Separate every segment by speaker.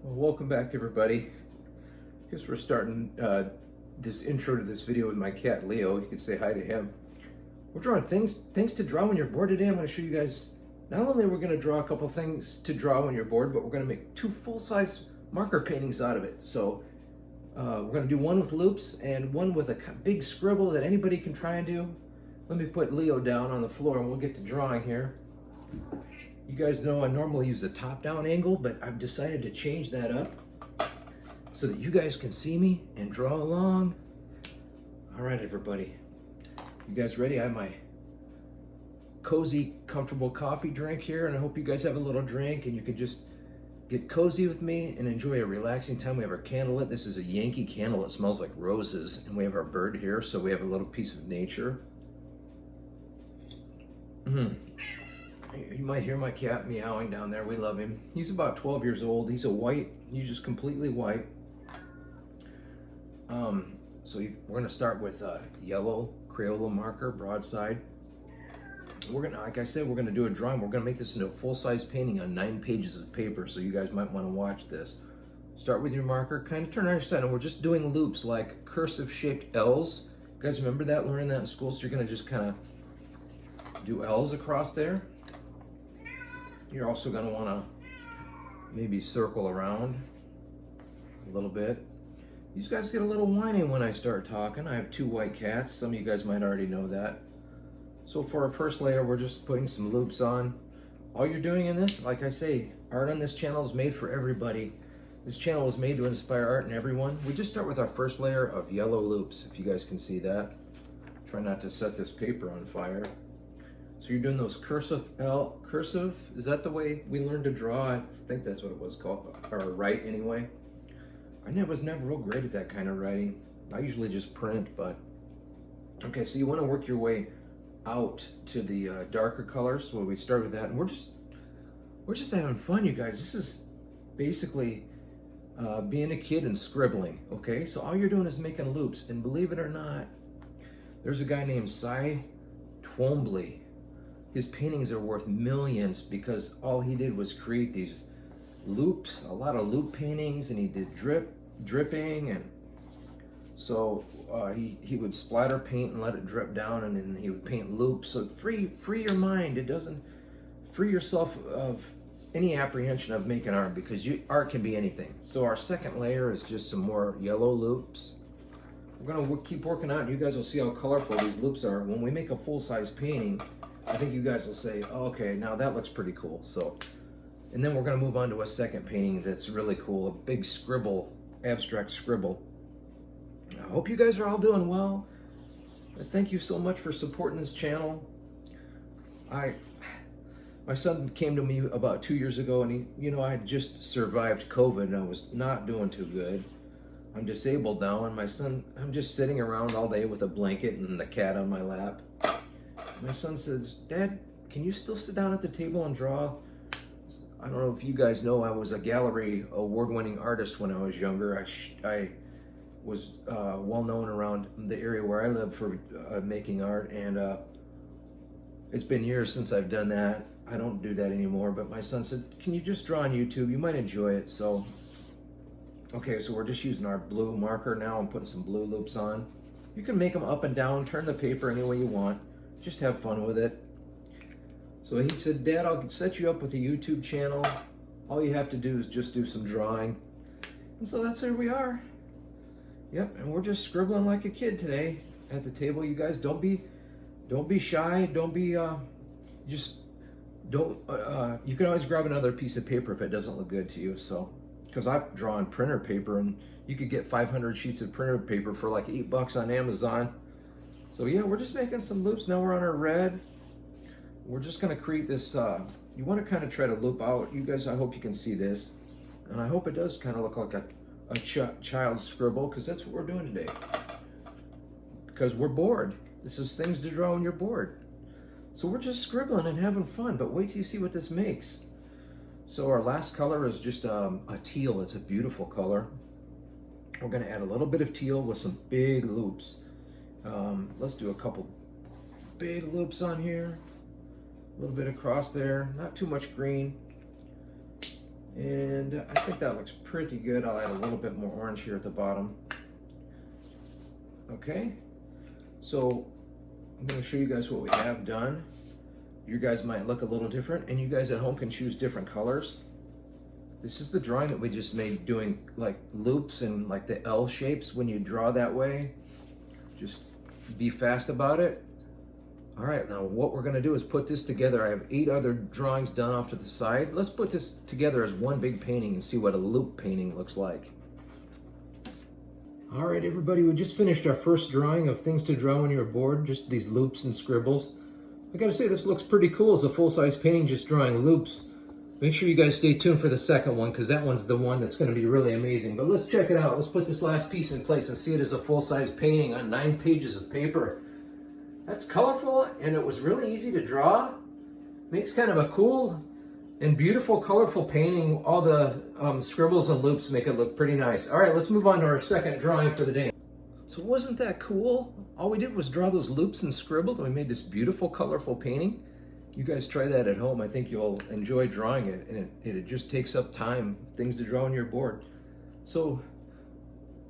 Speaker 1: Well, welcome back, everybody. Guess we're starting this intro to this video with my cat Leo. You can say hi to him. We're drawing things to draw when you're bored today. I'm going to show you guys. Not only we're going to draw a couple things to draw when you're bored, but we're going to make two full-size marker paintings out of it. So we're going to do one with loops and one with a big scribble that anybody can try and do. Let me put Leo down on the floor and we'll get to drawing here. You guys know I normally use a top-down angle, but I've decided to change that up so that you guys can see me and draw along. All right, everybody. You guys ready? I have my cozy, comfortable coffee drink here, and I hope you guys have a little drink and you can just get cozy with me and enjoy a relaxing time. We have our candle lit. This is a Yankee candle. It smells like roses, and we have our bird here, so we have a little piece of nature. You might hear my cat meowing down there. We love him. He's about 12 years old. He's he's just completely white. We're gonna start with a yellow Crayola marker, broadside. We're gonna, like I said, we're gonna do a drawing. We're gonna make this into a full-size painting on 9 pages of paper, so you guys might wanna watch this. Start with your marker, kind of turn on your side, and we're just doing loops like cursive-shaped L's. You guys remember that, learning that in school? So you're gonna just kind of do L's across there. You're also going to want to maybe circle around a little bit. These guys get a little whiny when I start talking. I have 2 white cats. Some of you guys might already know that. So for our first layer, we're just putting some loops on. All you're doing in this, like I say, art on this channel is made for everybody. This channel is made to inspire art in everyone. We just start with our first layer of yellow loops, if you guys can see that. Try not to set this paper on fire. So you're doing those cursive, is that the way we learned to draw? I think that's what it was called, or write anyway. I was never real great at that kind of writing. I usually just print, but. Okay, so you want to work your way out to the darker colors. So we start with that, and we're just having fun, you guys. This is basically being a kid and scribbling, okay? So all you're doing is making loops, and believe it or not, there's a guy named Cy Twombly. His paintings are worth millions because all he did was create these loops, a lot of loop paintings, and he did dripping, and so he would splatter paint and let it drip down, and then he would paint loops. So free your mind. It doesn't free yourself of any apprehension of making art, because art can be anything. So our second layer is just some more yellow loops. We're gonna keep working out, and you guys will see how colorful these loops are. When we make a full-size painting, I think you guys will say, oh, okay, now that looks pretty cool. So, and then we're gonna move on to a second painting that's really cool, a big scribble, abstract scribble. I hope you guys are all doing well. Thank you so much for supporting this channel. My son came to me about 2 years ago, and I had just survived COVID, and I was not doing too good. I'm disabled now, and I'm just sitting around all day with a blanket and the cat on my lap. My son says, Dad, can you still sit down at the table and draw? I don't know if you guys know, I was a gallery award-winning artist when I was younger. I was well known around the area where I live for making art, and it's been years since I've done that. I don't do that anymore, but my son said, can you just draw on YouTube? You might enjoy it. So, okay, so we're just using our blue marker now and putting some blue loops on. You can make them up and down, turn the paper any way you want. Just have fun with it. So he said, Dad, I'll set you up with a YouTube channel. All you have to do is just do some drawing. And so that's where we are. Yep, and we're just scribbling like a kid today at the table. You guys, don't be shy. Don't be, you can always grab another piece of paper if it doesn't look good to you. So, because I draw on printer paper, and you could get 500 sheets of printer paper for like $8 on Amazon. So yeah, we're just making some loops. Now we're on our red. We're just gonna create this, you wanna kind of try to loop out. You guys, I hope you can see this. And I hope it does kind of look like a child's scribble, because that's what we're doing today. Because we're bored. This is things to draw when you're bored. So we're just scribbling and having fun, but wait till you see what this makes. So our last color is just a teal. It's a beautiful color. We're gonna add a little bit of teal with some big loops. Let's do a couple big loops on here. A little bit across there, not too much green. And I think that looks pretty good. I'll add a little bit more orange here at the bottom. Okay, so I'm going to show you guys what we have done. You guys might look a little different, and you guys at home can choose different colors. This is the drawing that we just made, doing like loops and like the L shapes. When you draw that way, just be fast about it. All right, now what we're gonna do is put this together. I have 8 other drawings done off to the side. Let's put this together as one big painting and see what a loop painting looks like. All right, everybody, we just finished our first drawing of things to draw when you're bored, just these loops and scribbles. I gotta say, this looks pretty cool as a full-size painting, just drawing loops. Make sure you guys stay tuned for the second one, because that one's the one that's going to be really amazing. But let's check it out. Let's put this last piece in place and see it as a full-size painting on 9 pages of paper. That's colorful, and it was really easy to draw. Makes kind of a cool and beautiful, colorful painting. All the scribbles and loops make it look pretty nice. All right, let's move on to our second drawing for the day. So wasn't that cool? All we did was draw those loops and scribbled, and we made this beautiful, colorful painting. You guys try that at home. I think you'll enjoy drawing it, and it just takes up time, things to draw on your board. So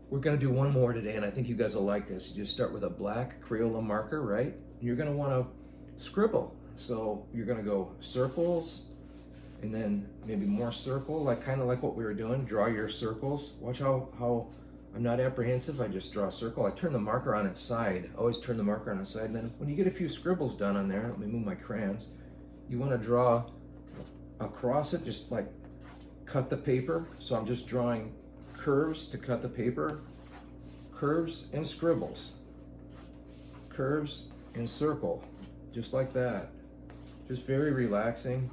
Speaker 1: we're gonna do one more today, and I think you guys will like this. You just start with a black Crayola marker, right? You're gonna wanna scribble. So you're gonna go circles, and then maybe more circle, kind of like what we were doing. Draw your circles. Watch how I'm not apprehensive. I just draw a circle. I turn the marker on its side. Always turn the marker on its side. And then when you get a few scribbles done on there, let me move my crayons. You want to draw across it, just like cut the paper. So I'm just drawing curves to cut the paper. Curves and scribbles. Curves and circle. Just like that. Just very relaxing.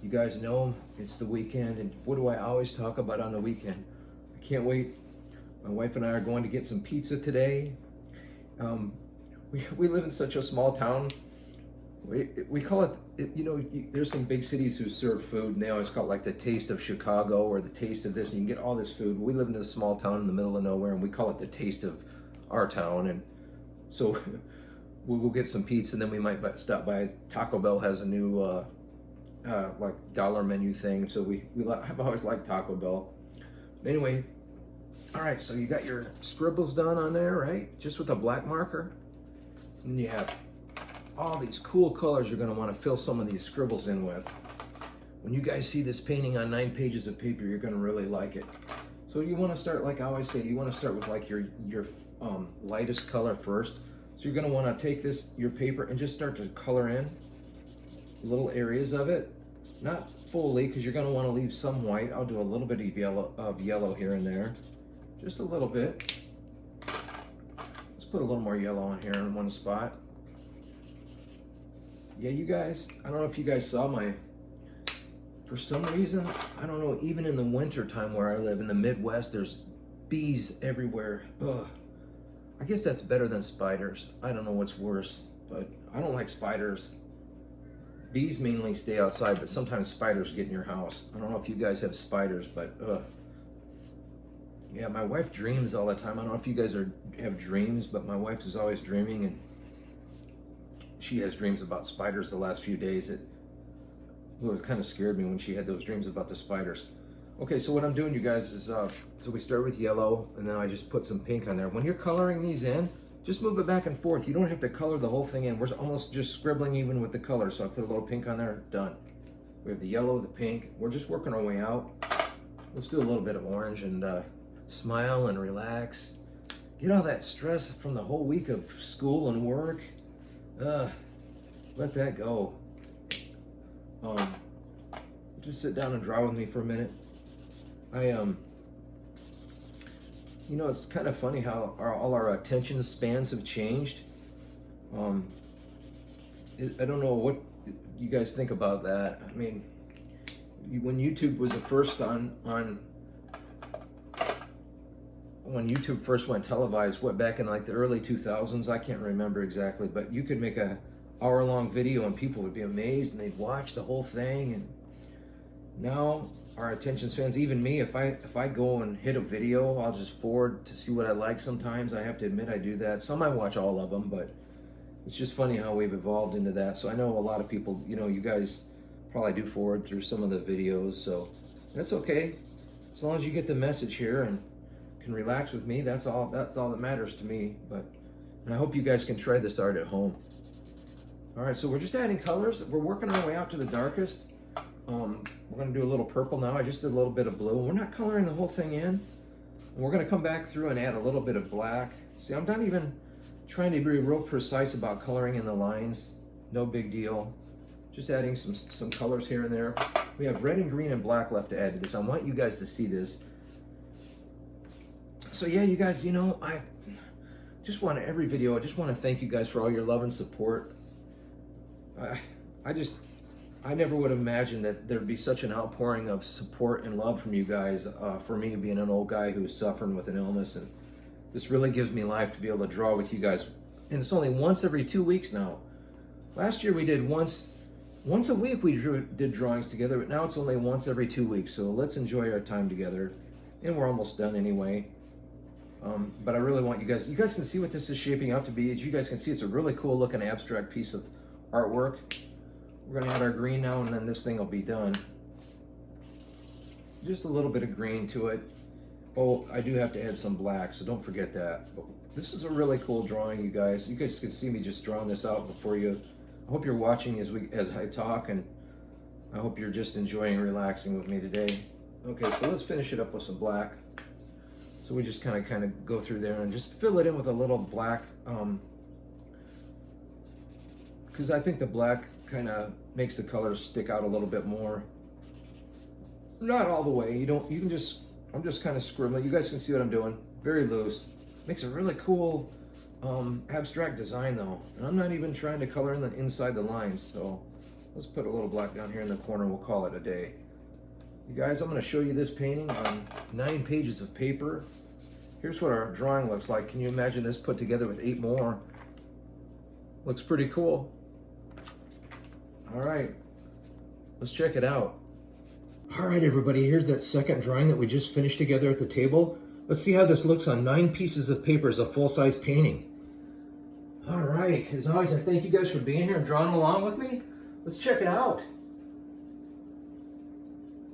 Speaker 1: You guys know it's the weekend, and what do I always talk about on the weekend? I can't wait. My wife and I are going to get some pizza today. We live in such a small town. We call it, you know, there's some big cities who serve food, and they always call it like the taste of Chicago or the taste of this, and you can get all this food. We live in a small town in the middle of nowhere, and we call it the taste of our town. And so we'll go get some pizza, and then we might stop by. Taco Bell has a new like dollar menu thing, so I've always liked Taco Bell. But anyway, all right, so you got your scribbles done on there, right? Just with a black marker. And you have all these cool colors you're gonna wanna fill some of these scribbles in with. When you guys see this painting on 9 pages of paper, you're gonna really like it. So you wanna start, like I always say, you wanna start with like your lightest color first. So you're gonna wanna take your paper and just start to color in little areas of it. Not fully, because you're gonna wanna leave some white. I'll do a little bit of yellow here and there. Just a little bit. Let's put a little more yellow on here in one spot. Yeah, you guys, I don't know if you guys saw for some reason, I don't know, even in the winter time where I live in the Midwest, there's bees everywhere. Ugh. I guess that's better than spiders. I don't know what's worse, but I don't like spiders. Bees mainly stay outside, but sometimes spiders get in your house. I don't know if you guys have spiders, but ugh. Yeah, my wife dreams all the time. I don't know if you guys have dreams, but my wife is always dreaming, and she has dreams about spiders the last few days. It kind of scared me when she had those dreams about the spiders. Okay, so what I'm doing, you guys, is so we start with yellow, and then I just put some pink on there. When you're coloring these in, just move it back and forth. You don't have to color the whole thing in. We're almost just scribbling even with the color. So I put a little pink on there, done. We have the yellow, the pink. We're just working our way out. Let's do a little bit of orange and smile and relax. Get all that stress from the whole week of school and work. Let that go. Just sit down and draw with me for a minute. You know, it's kind of funny how all our attention spans have changed. I don't know what you guys think about that. I mean, when YouTube was the first when YouTube first went televised, back in like the early 2000s, I can't remember exactly, but you could make a hour-long video and people would be amazed and they'd watch the whole thing. And now our attention spans, even me, if I go and hit a video, I'll just forward to see what I like. Sometimes I have to admit I do that. Some I watch all of them, but it's just funny how we've evolved into that. So I know a lot of people, you know, you guys probably do forward through some of the videos. So That's okay. As long as you get the message here and can relax with me, that's all that matters to me. And I hope you guys can try this art at home. All right, so we're just adding colors. We're working our way out to the darkest. We're gonna do a little purple now. I just did a little bit of blue. We're not coloring the whole thing in. And we're gonna come back through and add a little bit of black. See, I'm not even trying to be real precise about coloring in the lines. No big deal. Just adding some colors here and there. We have red and green and black left to add to this. I want you guys to see this. So yeah, you guys, you know, I just want to, every video, I just want to thank you guys for all your love and support. I never would have imagined that there'd be such an outpouring of support and love from you guys for me being an old guy who's suffering with an illness. And this really gives me life to be able to draw with you guys. And it's only once every 2 weeks now. Last year we did once a week we did drawings together, but now it's only once every 2 weeks. So let's enjoy our time together. And we're almost done anyway. But I really want you guys can see what this is shaping up to be. As you guys can see, it's a really cool looking abstract piece of artwork. We're gonna add our green now, and then this thing will be done. Just a little bit of green to it. Oh, I do have to add some black, so don't forget that. But this is a really cool drawing, you guys. You guys can see me just drawing this out before you. I hope you're watching as I talk, and I hope you're just enjoying and relaxing with me today. Okay, so let's finish it up with some black. So we just kind of go through there and just fill it in with a little black, because I think the black kind of makes the colors stick out a little bit more. Not all the way. I'm just kind of scribbling. You guys can see what I'm doing. Very loose. Makes a really cool abstract design though. And I'm not even trying to color in inside the lines. So let's put a little black down here in the corner. We'll call it a day. You guys, I'm going to show you this painting on 9 pages of paper. Here's what our drawing looks like. Can you imagine this put together with 8 more? Looks pretty cool. All right, let's check it out. All right, everybody, here's that second drawing that we just finished together at the table. Let's see how this looks on 9 pieces of paper as a full-size painting. All right, as always, I thank you guys for being here and drawing along with me. Let's check it out.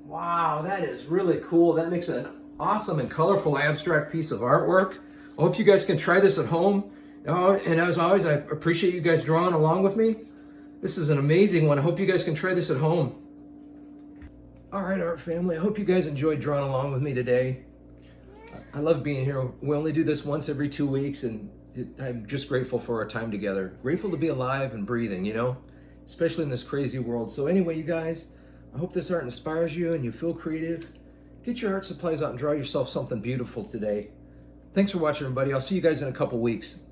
Speaker 1: Wow, that is really cool. That makes an awesome and colorful abstract piece of artwork. I hope you guys can try this at home. And as always, I appreciate you guys drawing along with me. This is an amazing one. I hope you guys can try this at home. All right, art family, I hope you guys enjoyed drawing along with me today. I love being here. We only do this once every 2 weeks, and I'm just grateful for our time together. Grateful to be alive and breathing, you know, especially in this crazy world. So anyway, you guys, I hope this art inspires you and you feel creative. Get your art supplies out and draw yourself something beautiful today. Thanks for watching, everybody. I'll see you guys in a couple weeks.